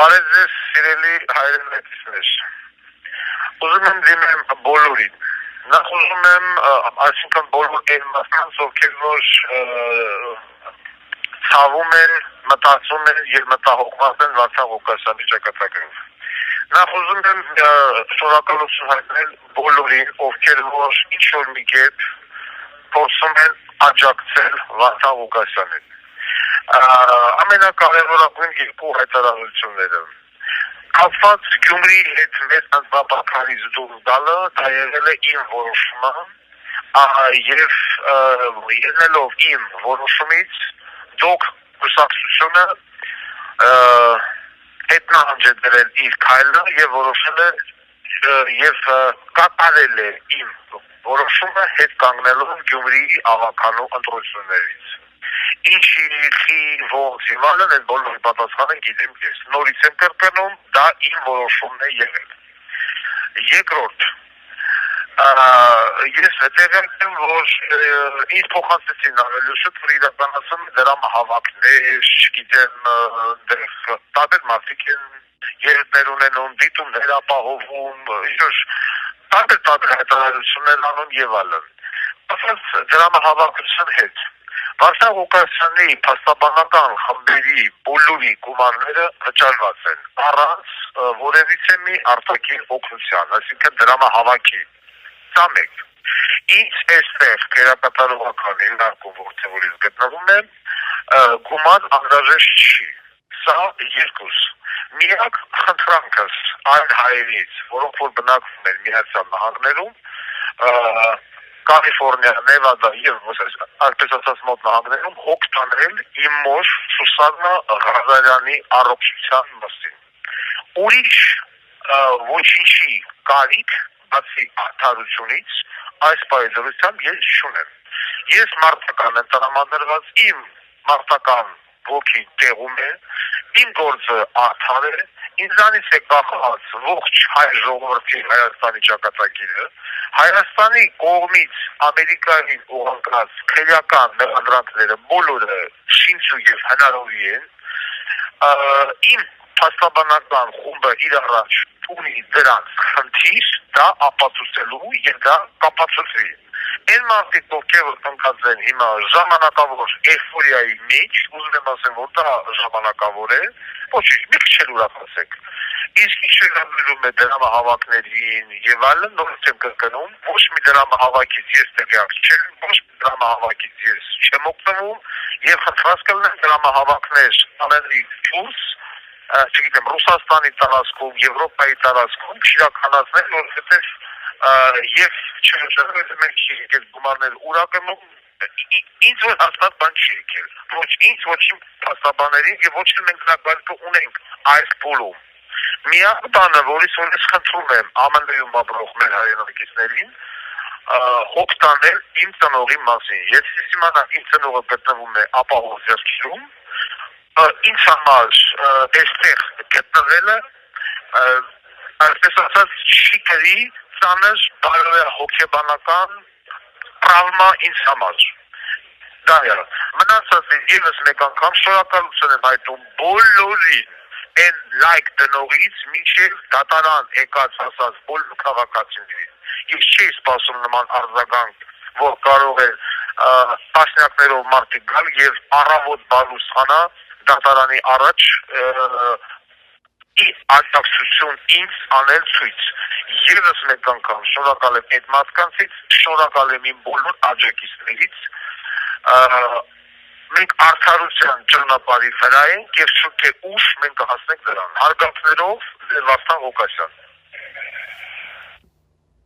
Բարև ձեզ, սիրելի հայրենակիցներ։ Ուզում եմ դիմեմ բոլորին։ Նախ ուզում եմ, այսինքն բոլոր այն մարդկանց, ովքեր որ ցավում են, մտածում են եւ մտահոգված են Վարդան Ղուկասյանի ճակատագրով։ Նախ ուզում եմ շնորհակալություն հայտնել բոլորին, ովքեր որ ինչ-որ մի կերպ փորձում են աջակցել Վարդան Ղուկասյանին։ Ամենակարևորագույն երկու հայտարարությունները կապված Գյումրիի հետ մեծ անձնապահքարից դուրս գալը, դա եղել է իմ որոշումը եւ ելնելով իմ որոշումից դուք կուսակցությունը հետնահանջ է դրել իր քայլը եւ որոշել է եւ կատարել է իմ որոշումը հետ կանգնելով Գյումրիի ավականու ընտրություններից։ Ինչի ողջ իմալն այդ բոլորի պատասխանը գիտեմ ես։ Նորից եմ կրկնում, դա իմ որոշումն է եղել։ Երկրորդ, ես տեղյակ եմ, որ ինձ փոխանցեցին ավելի շուտ, որ իրականացում դրամահավաքներ, չգիտեմ, տարբեր մարդիկ են երեխներ ունենում, դիտումներ ապահովում, ինչ-որ տարբեր հայտարարություններ անում եւ այլն։ Ասած դրամահավաքության հետ Վարդան Ղուկասյանի փաստաբանական խմբերի բոլորի գումարները վճարված են առանց որևիցե մի արտաքին օգնության, այսինքն դրամահավաքի։ Սա մեկ։ Ինչ էստեղ քերակատարողական հիմնարկում որտեղից գտնվում եմ, գումար անհրաժեշտ չի։ Սա երկուս։ Միակ խնդրանքս այն հայերից, որոնք որ բնակվում են Միացյալ Նահանգներում, Կալիֆորնիա, Նևադա եւ այսպես ասած մոտ նահանգներում հոգ տանել իմ մոր Սուսաննա Ղազարյանի առողջության մասին։ Ուրիշ ոչինչի կարիք, բացի արդարությունից, այս պայծառությամբ ես չունեմ։ Ես մարտական եմ տրամադրված, իմ մարտական ոգին տեղում է, իմ գործը արդար է, ինձանից է կախված ողջ հայ ժողովրդի Հայաստանի ճակատագիրը, Հայաստանի կողմից Ամերիկային ուղղված քրեական մեղադրանքները բոլորը շինչու եւ հնարավորի են, իմ փաստաբանական խումբը իր առաջ ունի դրանց խնդիր, դա ապացուցելու եւ դա կապացուցվի։ Այն մարդիկ, ովքեր ընկած են հիմա ժամանակավոր էйֆորիայի մեջ, ուզում եմ ասել, որ դա ժամանակավոր է, ոչինչ, մի քիչ էլ ուրախացեք։ Իսկ ինչ վերաբերում է դրամահավաքներին եւ այլն, նորից եմ կրկնում, ոչ մի դրամահավաքից ես տեղյակ չեմ, ոչ մի դրամահավաքից ես չեմ օգտվում եւ խնդրած կլինեմ դրամահավաքներ անելու դուրս, չգիտեմ, Ռուսաստանի տարածքում, Եվրոպայի տարածքում չիրականացնել, որովհետեւ եւ չհաշվելով մենք չի եկել գումարներ ուրականում, ինձ որ հաստատ բան չի եկել, ոչ ինձ, ոչ իմ փաստաբաներին եւ ոչ էլ մենք հնարավորություն ունենք այս փուլում։ Միակ բանը, որից որ ես խնդրում եմ ԱՄՆ-ում ապրող մեր հայրենակիցներին, հոգ տանել իմ ծնողի մասին։ Եթե իմանամ իմ ծնողը գտնվում է ապահով ձեռքերում, ինձ համար այստեղ գտնվելը, այսպես ասած, չի կրի ծանր բարոյա հոգեբանական տրավմա ինձ համար։ Դա է։ Մնացածը եւս մեկ անգամ շնորհակալություն եմ հայտնում բոլորին, այն լայք տնողից մինչև դատարան եկած ասած բոլոր քաղաքացիներին։ Ես չի սպասում նման արձագանք, որ կարող է տասնյակներով մարդիկ գալ եւ առավոտ բալուսխանա դատարանի առաջ աջակցություն ինձ անել ցույց։ Եվս մեկ անգամ շնորհակալ եմ այդ մարդկանցից, շնորհակալ եմ իմ բոլոր աջակիցներից։ Մենք արդարության ճանապարհի վրա ենք եւ շուտ թե ուշ մենք կհասնենք դրան։ Հարգանքներով, Վարդան Ղուկասյան։